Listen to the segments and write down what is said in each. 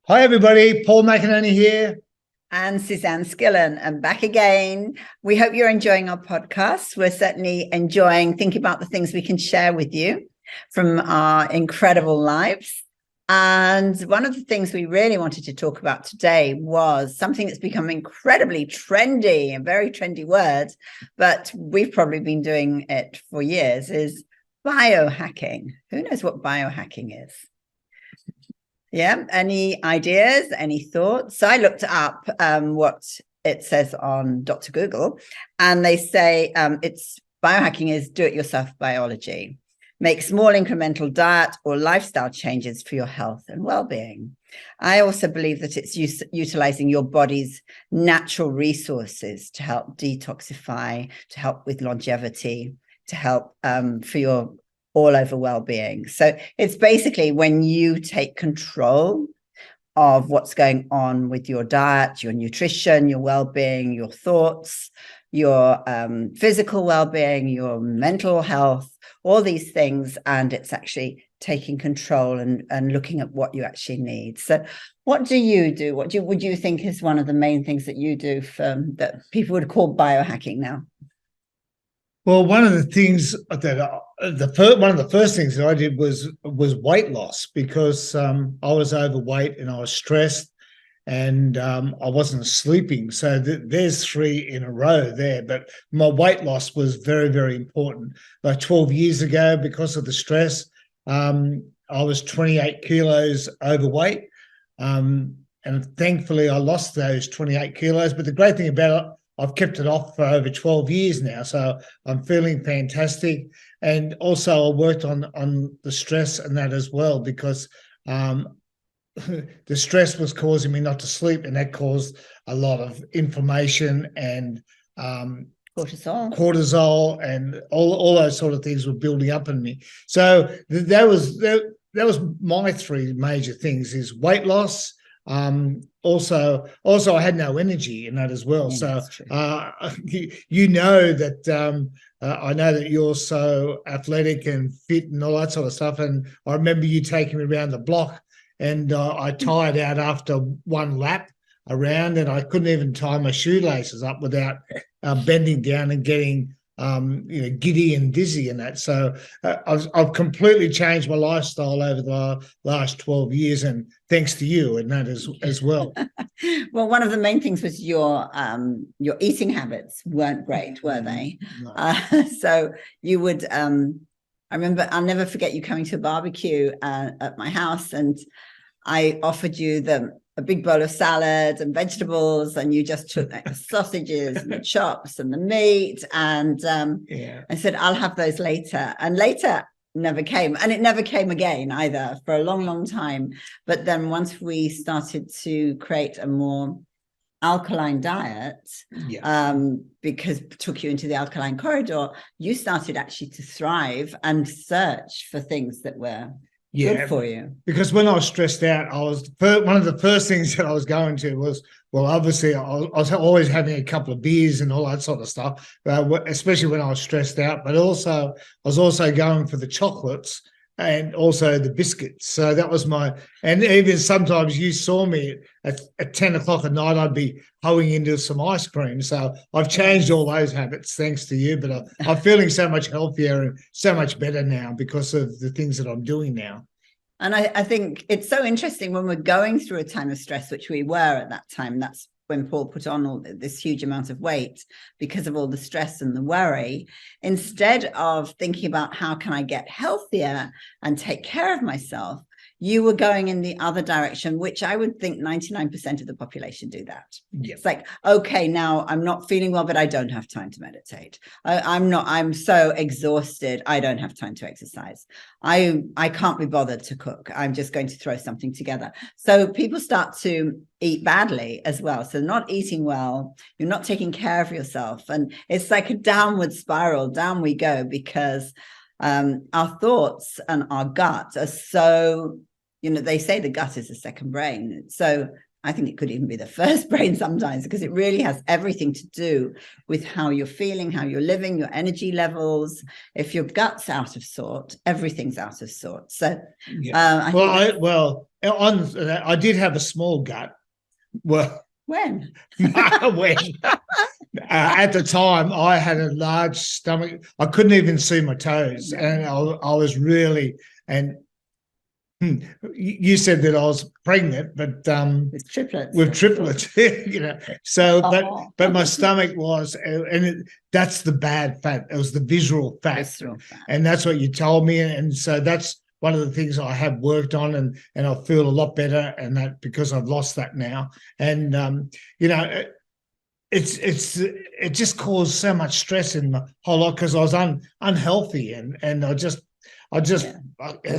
Hi, everybody. Paul McAneny here. And Suzanne Skillen, and back again. We hope you're enjoying our podcast. We're certainly enjoying thinking about the things we can share with you from our incredible lives. And one of the things we really wanted to talk about today was something that's become incredibly trendy, a very trendy word, but we've probably been doing it for years, is biohacking. Who knows what biohacking is? Yeah. Any ideas? Any thoughts? So I looked up what it says on Dr. Google, and they say it's biohacking is do-it-yourself biology. Make small incremental diet or lifestyle changes for your health and well-being. I also believe that it's utilizing your body's natural resources to help detoxify, to help with longevity, to help for your all over well-being. So it's basically when you take control of what's going on with your diet, your nutrition, your well-being, your thoughts, your physical well-being, your mental health, all these things, and it's actually taking control and looking at what you actually need. So what do you do? Would you think is one of the main things that you do that people would call biohacking now? Well, one of the things that one of the first things that I did was weight loss because I was overweight and I was stressed and I wasn't sleeping. So there's three in a row there. But my weight loss was very, very important. Like 12 years ago, because of the stress, I was 28 kilos overweight. And thankfully, I lost those 28 kilos. But the great thing about it, I've kept it off for over 12 years now, so I'm feeling fantastic. And also I worked on the stress and that as well, because the stress was causing me not to sleep, and that caused a lot of inflammation and cortisol and all those sort of things were building up in me. So that was my three major things: is weight loss. Also I had no energy in that as well. Yeah, so you know that I know that you're so athletic and fit and all that sort of stuff. And I remember you taking me around the block, and I tired out after one lap around, and I couldn't even tie my shoelaces up without bending down and getting giddy and dizzy and that. So I've completely changed my lifestyle over the last 12 years, and thanks to you and that as well. Well, one of the main things was your eating habits weren't great, were they? No. So you would, I remember, I'll never forget you coming to a barbecue at my house, and I offered you a big bowl of salad and vegetables, and you just took the sausages and the chops and the meat, and I said, I'll have those later. And later never came, and it never came again either for a long, long time. But then once we started to create a more alkaline diet, because it took you into the alkaline corridor, you started actually to thrive and search for things that were good for you. Because when I was stressed out, one of the first things that I was going to was, well, obviously I was always having a couple of beers and all that sort of stuff, especially when I was stressed out. But also I was also going for the chocolates and also the biscuits. So that was and even sometimes you saw me at 10 o'clock at night, I'd be hoeing into some ice cream. So I've changed all those habits thanks to you, but I'm feeling so much healthier and so much better now because of the things that I'm doing now. And I think it's so interesting when we're going through a time of stress, which we were at that time. That's when Paul put on all this huge amount of weight because of all the stress and the worry. Instead of thinking about how can I get healthier and take care of myself, you were going in the other direction, which I would think 99% of the population do that. Yep. It's like, okay, now I'm not feeling well, but I don't have time to meditate. I'm so exhausted. I don't have time to exercise. I can't be bothered to cook. I'm just going to throw something together. So people start to eat badly as well. So not eating well, you're not taking care of yourself. And it's like a downward spiral. Down we go, because our thoughts and our gut are so, they say the gut is the second brain. So I think it could even be the first brain sometimes, because it really has everything to do with how you're feeling, how you're living, your energy levels. If your gut's out of sort, everything's out of sort. So, I did have a small gut. Well, When? when at the time I had a large stomach, I couldn't even see my toes, and I was really and. You said that I was pregnant, but With triplets. with triplets, you know. So, but my stomach was, and that's the bad fat. It was the visceral fat, and that's what you told me. And so that's one of the things I have worked on, and I feel a lot better, and that because I've lost that now. And you know, it just caused so much stress in the whole lot because I was unhealthy, and I just, as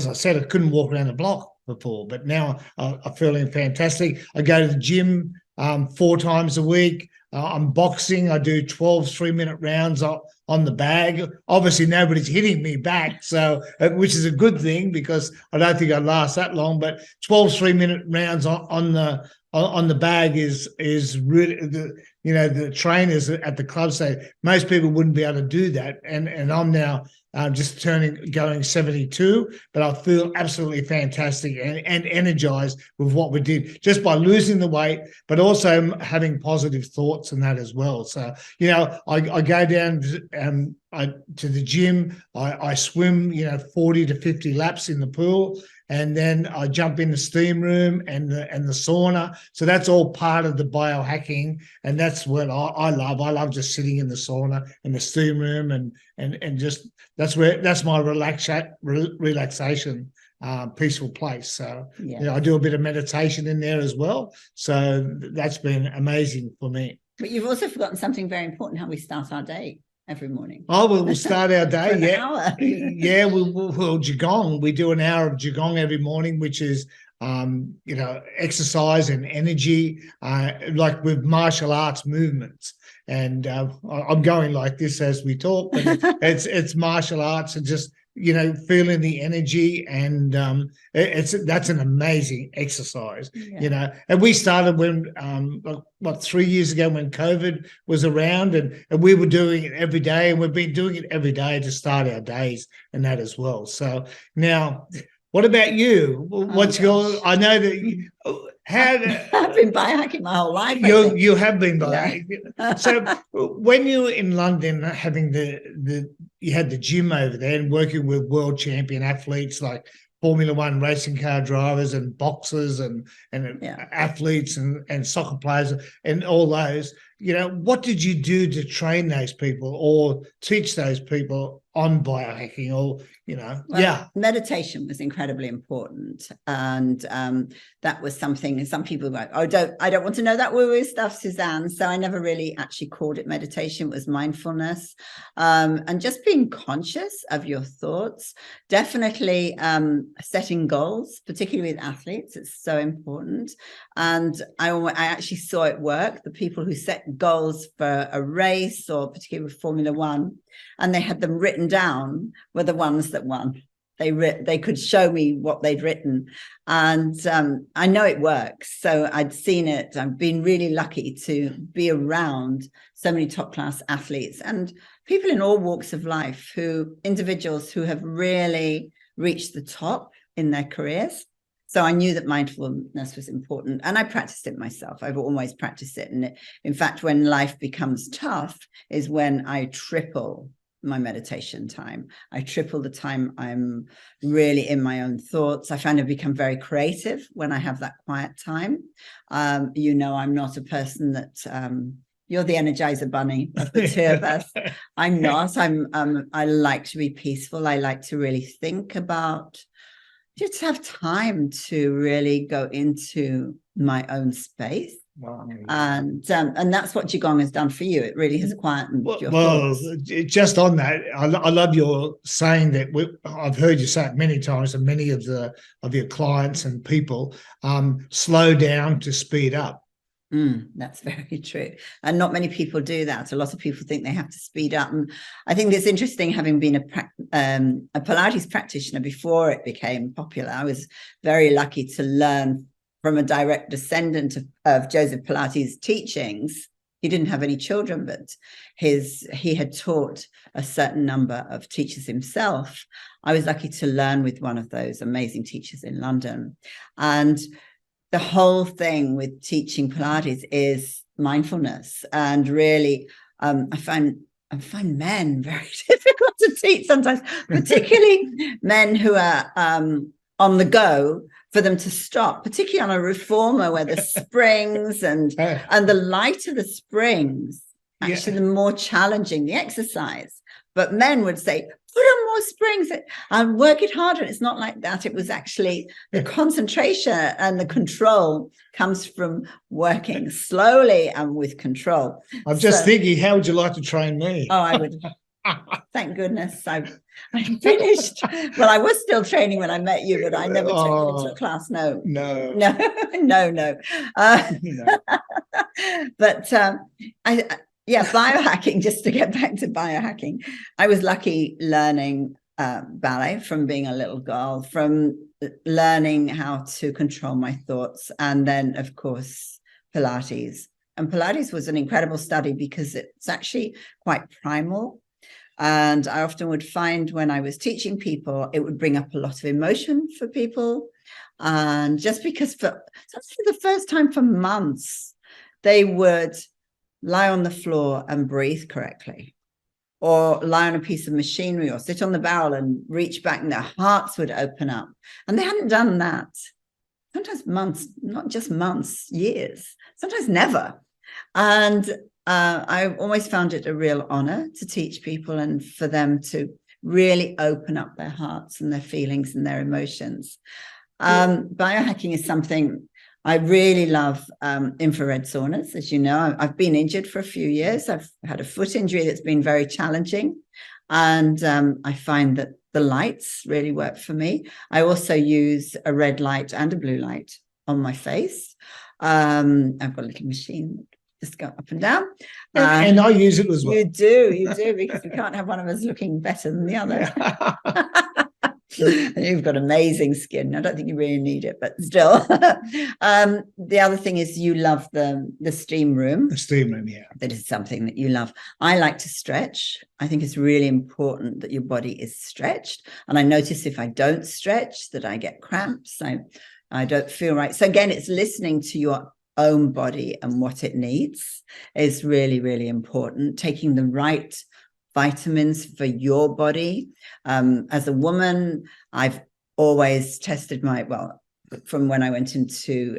I said, I couldn't walk around the block before, but now I'm feeling fantastic. I go to the gym 4 times a week. I'm boxing. I do 12 3-minute rounds on the bag. Obviously, nobody's hitting me back, so which is a good thing because I don't think I'd last that long. But 12 3-minute rounds on the bag is really the trainers at the club say most people wouldn't be able to do that, and I'm now just going 72, but I feel absolutely fantastic and energized with what we did just by losing the weight, but also having positive thoughts and that as well. So, I go down to the gym, I swim, 40 to 50 laps in the pool, and then I jump in the steam room and the sauna. So that's all part of the biohacking, and that's what I love. I love just sitting in the sauna and the steam room, and just that's my relaxation, peaceful place. So I do a bit of meditation in there as well. So that's been amazing for me. But you've also forgotten something very important: how we start our day every morning. Oh, we'll start our day. For an hour. Yeah, we'll Qigong. We do an hour of Qigong every morning, which is exercise and energy, like with martial arts movements. And I'm going like this as we talk, but it's martial arts and just feeling the energy, and that's an amazing exercise. And we started when 3 years ago when COVID was around, and we were doing it every day, and we've been doing it every day to start our days and that as well. So now, what about you? What's I know that I've been biohacking my whole life. You have been biohacking. So when you were in London, having you had the gym over there and working with world champion athletes like Formula One racing car drivers and boxers and athletes and soccer players and all those, what did you do to train those people or teach those people on biohacking or, meditation was incredibly important. And that was something some people were like, I don't want to know that woo-woo stuff, Suzanne. So I never really actually called it meditation. It was mindfulness, and just being conscious of your thoughts. Definitely setting goals, particularly with athletes. It's so important. And I actually saw it work. The people who set goals for a race, or particularly with Formula One, and they had them written down, were the ones that won. They could show me what they'd written, and I know it works. So I'd seen it. I've been really lucky to be around so many top class athletes and people in all walks of life, individuals who have really reached the top in their careers. So I knew that mindfulness was important, and I practiced it myself. I've always practiced it. And in fact, when life becomes tough is when I triple my meditation time. I triple the time I'm really in my own thoughts. I find I become very creative when I have that quiet time. I'm not a person that you're the Energizer Bunny of the two of us. I'm not. I like to be peaceful. I like to really think about, just have time to really go into my own space. Wow. And that's what Qigong has done for you. It really has quietened your thoughts. Just on that, I love your saying that. I've heard you say it many times, and many of your clients and people slow down to speed up. That's very true. And not many people do that. A lot of people think they have to speed up. And I think it's interesting, having been a Pilates practitioner before it became popular. I was very lucky to learn from a direct descendant of Joseph Pilates' teachings. he didn't have any children, but he had taught a certain number of teachers himself. I was lucky to learn with one of those amazing teachers in London. And the whole thing with teaching Pilates is mindfulness. And really, I find men very difficult to teach sometimes, particularly men who are on the go, for them to stop, particularly on a reformer where the springs and the lighter the springs, actually the more challenging the exercise. But men would say, put on more springs and work it harder. It's not like that. It was actually the concentration and the control comes from working slowly and with control. I'm just thinking, how would you like to train me? Oh, I would. Thank goodness I finished. Well, I was still training when I met you, but I never took you into a class. No. But biohacking, just to get back to biohacking, I was lucky learning ballet from being a little girl, from learning how to control my thoughts, and then, of course, Pilates. And Pilates was an incredible study because it's actually quite primal. And I often would find when I was teaching people, it would bring up a lot of emotion for people. And just because for the first time for months, they would lie on the floor and breathe correctly, or lie on a piece of machinery, or sit on the barrel and reach back, and their hearts would open up. And they hadn't done that. Sometimes months, not just months, years, sometimes never. And I always found it a real honor to teach people and for them to really open up their hearts and their feelings and their emotions. Biohacking is something I really love. Infrared saunas, as you know. I've been injured for a few years. I've had a foot injury that's been very challenging. And I find that the lights really work for me. I also use a red light and a blue light on my face. I've got a little machine, just go up and down. And I use it as well. You do, because we can't have one of us looking better than the other. And you've got amazing skin. I don't think you really need it, but still. The other thing is you love the steam room. The steam room, yeah. That is something that you love. I like to stretch. I think it's really important that your body is stretched. And I notice if I don't stretch that I get cramps. I don't feel right. So again, it's listening to your own body and what it needs is really, really important. Taking the right vitamins for your body. As a woman, I've always tested from when I went into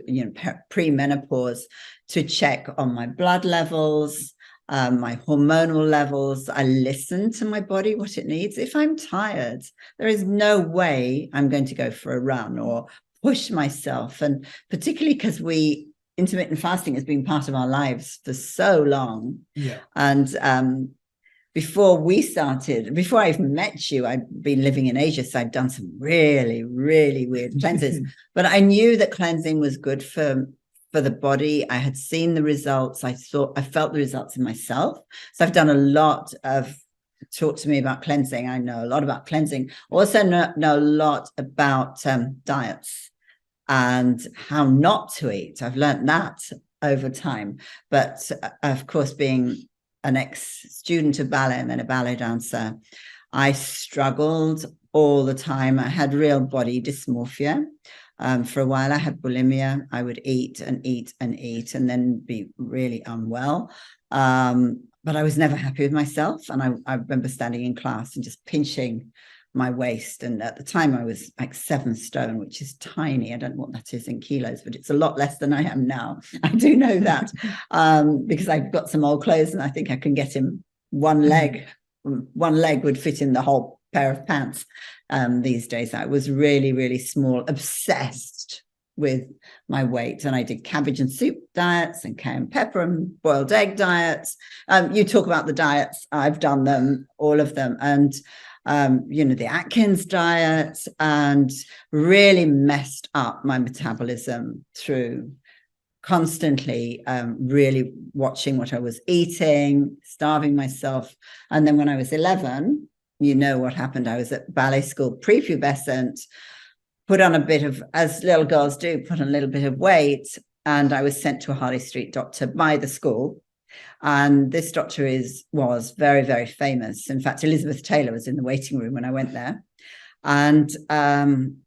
pre-menopause, to check on my blood levels, my hormonal levels. I listen to my body, what it needs. If I'm tired, there is no way I'm going to go for a run or push myself. And particularly because intermittent fasting has been part of our lives for so long. Yeah. And before I even met you, I'd been living in Asia, so I'd done some really, really weird cleanses. But I knew that cleansing was good for the body. I had seen the results. I felt the results in myself. So I've done a lot of talk to me about cleansing. I know a lot about cleansing. Also know a lot about diets and how not to eat. I've learned that over time. But of course, being an ex-student of ballet and then a ballet dancer, I struggled all the time. I had real body dysmorphia. For a while, I had bulimia. I would eat and eat and eat and then be really unwell. But I was never happy with myself. And I remember standing in class and just pinching my waist. And at the time I was like 7 stone, which is tiny. I don't know what that is in kilos, but it's a lot less than I am now. I do know that because I've got some old clothes and I think I can get him one leg would fit in the whole pair of pants. These days I was really, really small, obsessed with my weight. And I did cabbage and soup diets and cayenne pepper and boiled egg diets. You talk about the diets. I've done them, all of them. And the Atkins diet, and really messed up my metabolism through constantly really watching what I was eating, starving myself. And then when I was 11, you know what happened. I was at ballet school, prepubescent, put on a bit of, as little girls do, put on a little bit of weight. And I was sent to a Harley Street doctor by the school And this doctor was very, very famous. In fact, Elizabeth Taylor was in the waiting room when I went there. And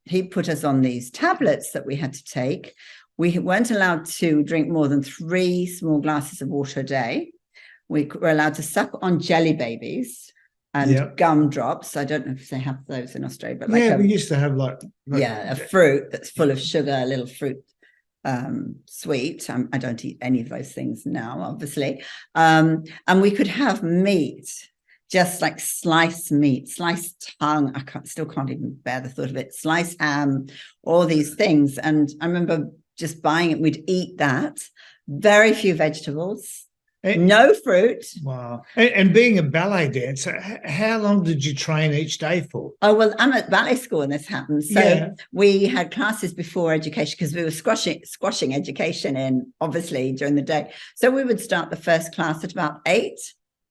he put us on these tablets that we had to take. We weren't allowed to drink more than 3 small glasses of water a day. We were allowed to suck on jelly babies and gumdrops. I don't know if they have those in Australia, but we used to have a fruit that's full of sugar, a little fruit sweet. I don't eat any of those things now, obviously. And we could have meat, just like sliced meat, sliced tongue. Still can't even bear the thought of it. Sliced ham, all these things. And I remember just buying it. We'd eat that. Very few vegetables. No fruit. Wow. And being a ballet dancer, how long did you train each day for? Oh, well, I'm at ballet school when this happened. So we had classes before education because we were squashing education in, obviously, during the day. So we would start the first class at about 8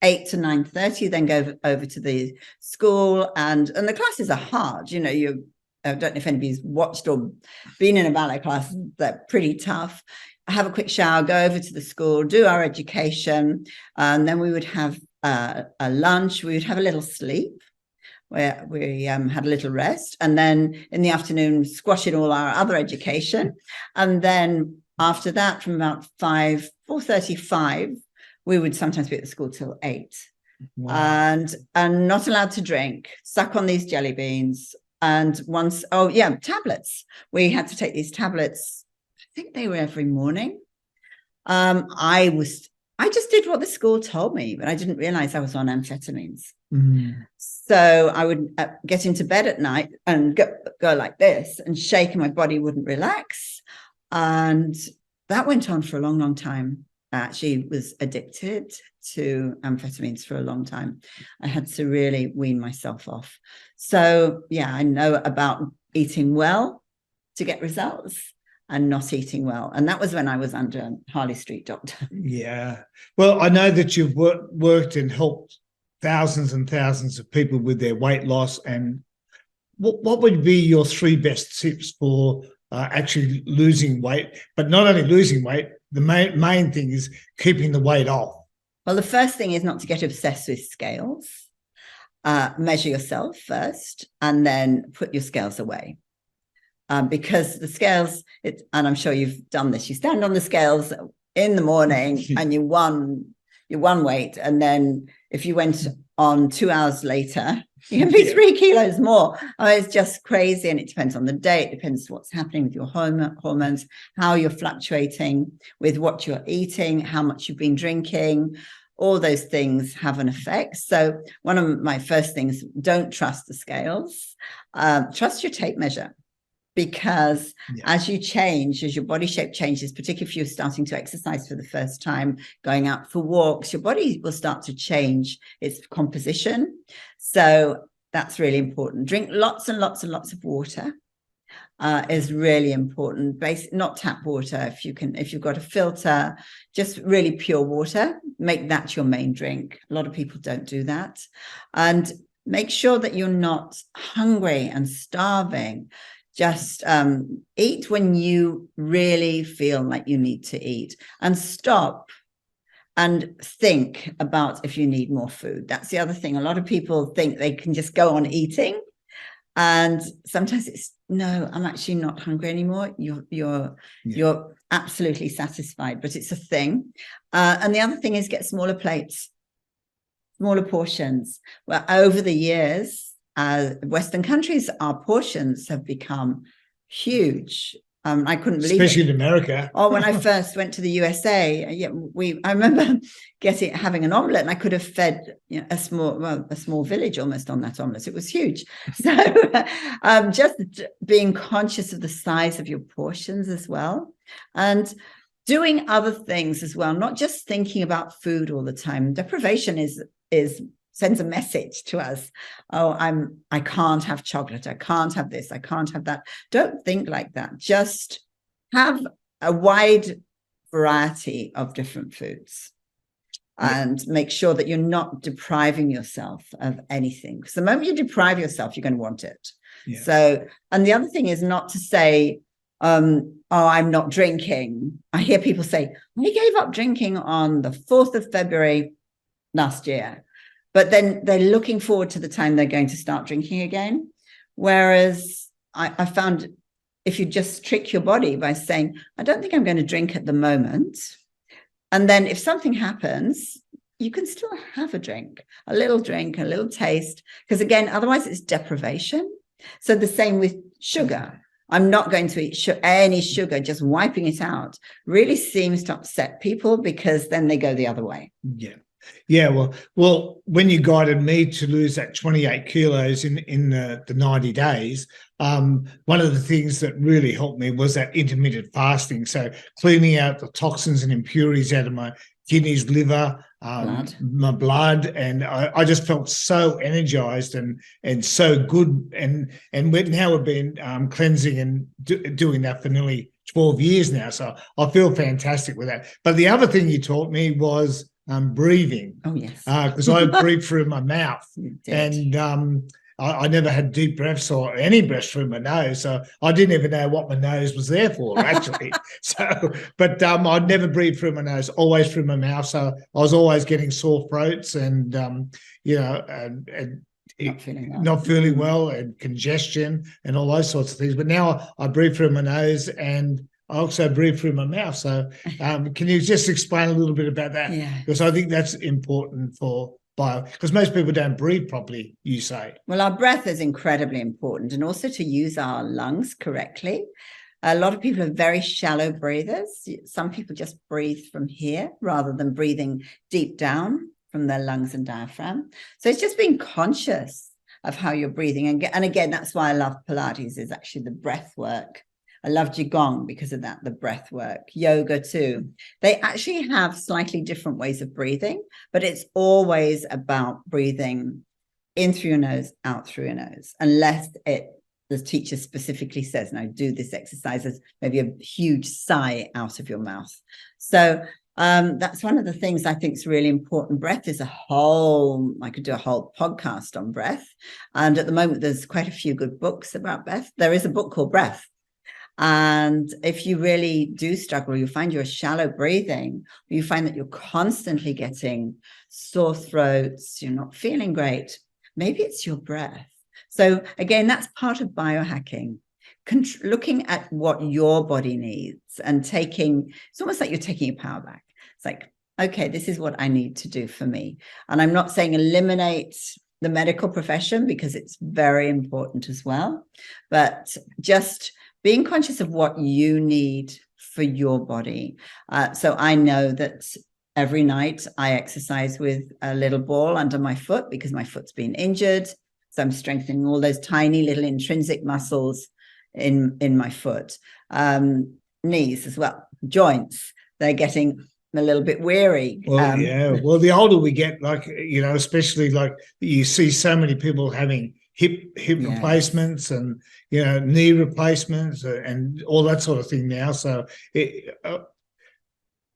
to 9:30, then go over to the school. And the classes are hard. I don't know if anybody's watched or been in a ballet class. They're pretty tough. Have a quick shower, go over to the school, do our education, and then we would have a lunch. We would have a little sleep where we had a little rest, and then in the afternoon squash in all our other education, and then after that from about 4:35 we would sometimes be at the school till 8. Wow. And not allowed to drink, suck on these jelly beans, and tablets. We had to take these tablets. I think they were every morning. I just did what the school told me, but I didn't realize I was on amphetamines. So I would get into bed at night and go like this and shake, and my body wouldn't relax. And that went on for a long, long time. I actually was addicted to amphetamines for a long time. I had to really wean myself off. So I know about eating well to get results and not eating well. And that was when I was under Harley Street doctor. Yeah. Well, I know that you've worked and helped thousands and thousands of people with their weight loss. And what would be your 3 best tips for actually losing weight? But not only losing weight, the main thing is keeping the weight off. Well, the first thing is not to get obsessed with scales. Measure yourself first and then put your scales away. Because the scales, and I'm sure you've done this, you stand on the scales in the morning and you won weight. And then if you went on 2 hours later, you can be 3 kilos more. It's just crazy. And it depends on the day. It depends what's happening with your hormones, how you're fluctuating with what you're eating, how much you've been drinking. All those things have an effect. So one of my first things, don't trust the scales. Trust your tape measure. Because as you change, as your body shape changes, particularly if you're starting to exercise for the first time, going out for walks, your body will start to change its composition. So that's really important. Drink lots and lots and lots of water is really important. Not tap water. If you've got a filter, just really pure water, make that your main drink. A lot of people don't do that. And make sure that you're not hungry and starving. Just eat when you really feel like you need to eat, and stop and think about if you need more food. That's the other thing. A lot of people think they can just go on eating, and sometimes it's, no, I'm actually not hungry anymore. You're absolutely satisfied, but it's a thing. And the other thing is get smaller plates, smaller portions. Well, over the years, Western countries, our portions have become huge. I couldn't believe especially in America. When I first went to the USA, I remember having an omelette, and I could have fed a small village almost on that omelette. It was huge. So just being conscious of the size of your portions as well, and doing other things as well, not just thinking about food all the time. Deprivation sends a message to us. I can't have chocolate. I can't have this. I can't have that. Don't think like that. Just have a wide variety of different foods and make sure that you're not depriving yourself of anything. Because the moment you deprive yourself, you're going to want it. Yeah. So, and the other thing is not to say, oh, I'm not drinking. I hear people say, I gave up drinking on the 4th of February last year. But then they're looking forward to the time they're going to start drinking again. Whereas I found if you just trick your body by saying, I don't think I'm going to drink at the moment. And then if something happens, you can still have a drink, a little taste. Because again, otherwise it's deprivation. So the same with sugar. I'm not going to eat any sugar, just wiping it out really seems to upset people because then they go the other way. Yeah. Yeah, well, when you guided me to lose that 28 kilos in the 90 days, one of the things that really helped me was that intermittent fasting. So cleaning out the toxins and impurities out of my kidneys, liver, my blood, and I just felt so energized and so good. And now we've been cleansing and doing that for nearly 12 years now. So I feel fantastic with that. But the other thing you taught me was breathing. Oh, yes. Because I breathe through my mouth. And I never had deep breaths or any breaths through my nose. So I didn't even know what my nose was there for, actually. But I'd never breathe through my nose, always through my mouth. So I was always getting sore throats and, not feeling well and congestion and all those sorts of things. But now I breathe through my nose and I also breathe through my mouth. So can you just explain a little bit about that? Yeah. Because I think that's important for because most people don't breathe properly, you say. Well, our breath is incredibly important, and also to use our lungs correctly. A lot of people are very shallow breathers. Some people just breathe from here rather than breathing deep down from their lungs and diaphragm. So it's just being conscious of how you're breathing. And again, that's why I love Pilates, is actually the breath work. I love Qigong because of that, the breath work, yoga too. They actually have slightly different ways of breathing, but it's always about breathing in through your nose, out through your nose, unless the teacher specifically says, no, do this exercise as maybe a huge sigh out of your mouth. So that's one of the things I think is really important. Breath is I could do a whole podcast on breath. And at the moment, there's quite a few good books about breath. There is a book called Breath. And if you really do struggle, you find you're shallow breathing, you find that you're constantly getting sore throats, you're not feeling great, maybe it's your breath. So again, that's part of biohacking, looking at what your body needs and it's almost like you're taking your power back. It's like, okay, this is what I need to do for me. And I'm not saying eliminate the medical profession because it's very important as well, but just being conscious of what you need for your body. So I know that every night I exercise with a little ball under my foot because my foot's been injured. So I'm strengthening all those tiny little intrinsic muscles in my foot. Knees as well, joints, they're getting a little bit weary. Well, well, the older we get, especially like you see so many people having hip replacements and knee replacements and all that sort of thing now. So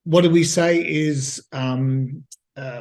what do we say is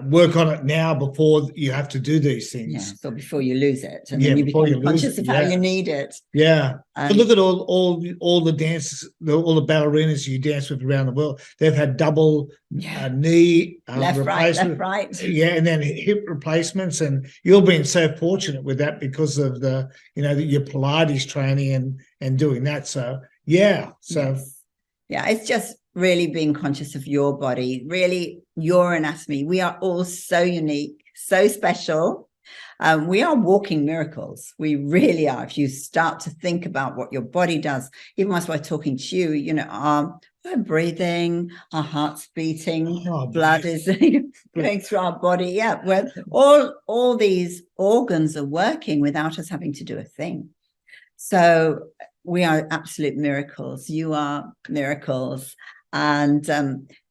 work on it now before you have to do these things. Yeah, so before you lose it, and then you become conscious of how you need it. Yeah, but look at all the dances, all the ballerinas you dance with around the world. They've had double knee left, replacement, right. Yeah, and then hip replacements. And you're being so fortunate with that because of your Pilates training and doing that. So it's just really being conscious of your body, really your anatomy. We are all so unique, so special. We are walking miracles. We really are. If you start to think about what your body does, even whilst we're talking to you, we're breathing, our heart's beating, blood is going through our body. Yeah, we're all these organs are working without us having to do a thing. So we are absolute miracles. You are miracles. And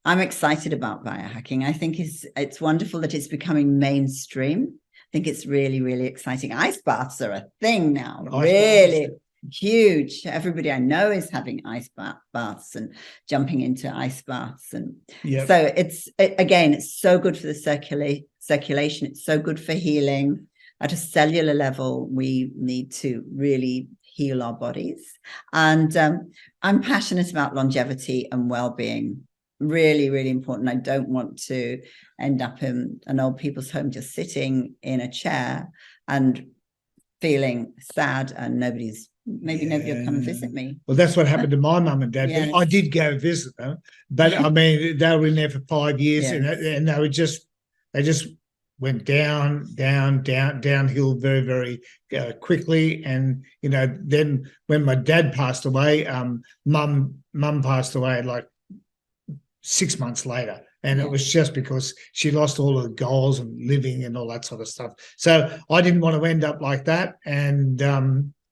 I'm excited about biohacking. I think it's wonderful that it's becoming mainstream. I think it's really, really exciting. Ice baths are a thing now, really huge. Everybody I know is having ice baths and jumping into ice baths. And so it's so good for the circulation. It's so good for healing. At a cellular level, we need to really heal our bodies. And I'm passionate about longevity and well-being. Really, really important. I don't want to end up in an old people's home just sitting in a chair and feeling sad, and nobody will come and visit me. Well, that's what happened to my mum and dad. Yes. I did go visit them, but I mean, they were in there for 5 years, Yes. and they just went downhill very, very quickly. And then when my dad passed away, mum passed away like 6 months later. And it was just because she lost all her goals and living and all that sort of stuff. So I didn't want to end up like that. And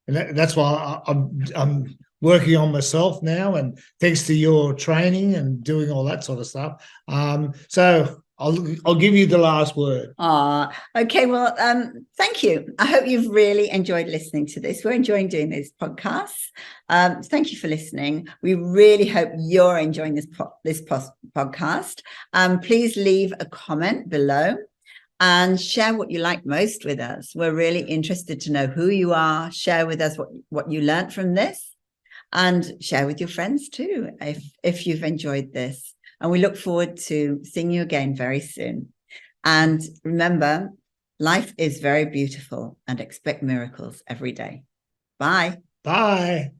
that's why I'm working on myself now. And thanks to your training and doing all that sort of stuff. So I'll give you the last word. Okay. Well, thank you. I hope you've really enjoyed listening to this. We're enjoying doing these podcasts. Thank you for listening. We really hope you're enjoying this podcast. Please leave a comment below and share what you like most with us. We're really interested to know who you are. Share with us what you learned from this, and share with your friends too if you've enjoyed this. And we look forward to seeing you again very soon. And remember, life is very beautiful, and expect miracles every day. Bye. Bye.